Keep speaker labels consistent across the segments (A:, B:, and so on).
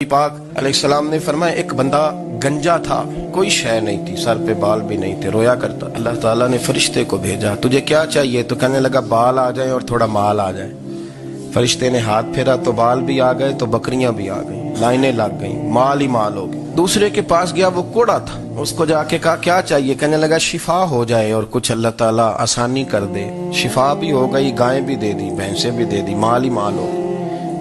A: पाक अलैहिस्सलाम ने फरमाया एक बंदा गंजा था, कोई शय नहीं थी, सर पे बाल भी नहीं थे, रोया करता। अल्लाह ताला ने फरिश्ते को भेजा, तुझे क्या चाहिए? तो कहने लगा बाल आ जाए और थोड़ा माल आ जाए। फरिश्ते ने हाथ फेरा तो बाल भी आ गए, तो बकरियां भी आ गई, लाइनें लग गई, माल ही माल हो गई। दूसरे के पास गया, वो कोड़ा था, उसको जाके कहा क्या चाहिए? कहने लगा शिफा हो जाए और कुछ अल्लाह ताला आसानी कर दे। शिफा भी हो गई, गायें भी दे दी, भैंसें भी दे दी, माल ही माल हो।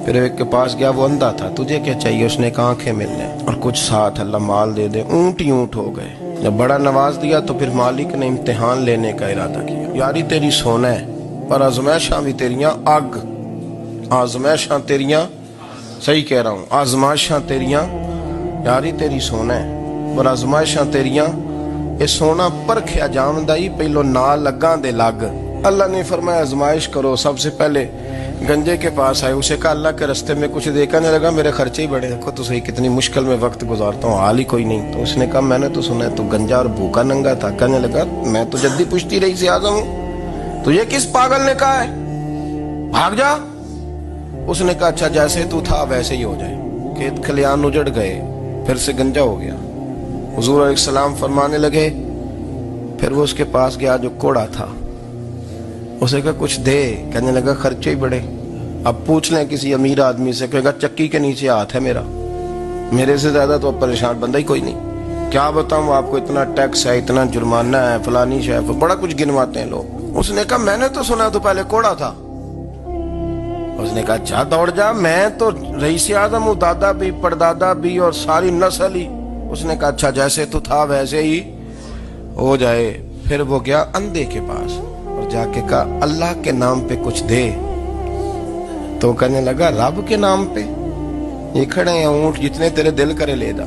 A: फिर एक के पास गया, वो अंधा था, तुझे क्या चाहिए? उसने कहा आंखें मिलने और कुछ साथ अल्लाह माल दे दे। ऊंट ही ऊंट हो गए। जब बड़ा नवाज दिया तो फिर मालिक ने इम्तिहान लेने का इरादा किया। यारी तेरी सोना है पर आजमाइशां भी तेरियां अग, आजमाइशां तेरियां, सही कह रहा हूं, आजमाइशां तेरियां, यारी तेरी सोना है पर आजमाइशां तेरियां, ये सोना परखिया जामदा ही पहलो ना लगा दे लग। अल्लाह ने फरमाया आजमाइश करो। सबसे पहले गंजे के पास आए, उसे कहा अल्लाह के रास्ते में कुछ देखा नहीं लगा, मेरे खर्चे ही बड़े, देखो तो सही कितनी मुश्किल में वक्त गुजारता हूँ, हाल ही कोई नहीं। तो उसने कहा मैंने तो सुना है तू गंजा और भूखा नंगा था। कहने लगा मैं तो जद्दी पुश्ती रही से आजम हूँ, तुझे किस पागल ने कहा है, भाग जा। उसने कहा अच्छा जैसे तू था वैसे ही हो जाए। खेत खलियान उजड़ गए, फिर से गंजा हो गया। हुजूर अलैहिस्सलाम फरमाने लगे, फिर वो उसके पास गया जो कोड़ा था, उसे कहा कुछ दे। कहने लगा खर्चे ही बड़े, अब पूछ लें किसी अमीर आदमी से, कहेगा चक्की के नीचे हाथ है मेरा, मेरे से ज्यादा तो परेशान बंदा ही कोई नहीं। क्या बताऊं आपको, इतना टैक्स है, इतना जुर्माना है, फलानी शय, बड़ा कुछ गिनवाते हैं लोग। उसने कहा मैंने तो सुना तो पहले कोड़ा था। उसने कहा जा दौड़ जा, मैं तो रईस आजम हूँ, दादा भी परदादा भी और सारी नस्ल ही। उसने कहा अच्छा जैसे तू था वैसे ही हो जाए। फिर वो गया अंधे के पास और जाके कहा अल्लाह के नाम पे कुछ दे। तो कहने लगा रब के नाम पे? ये खड़े हैं ऊंट, जितने तेरे दिल करे ले जा।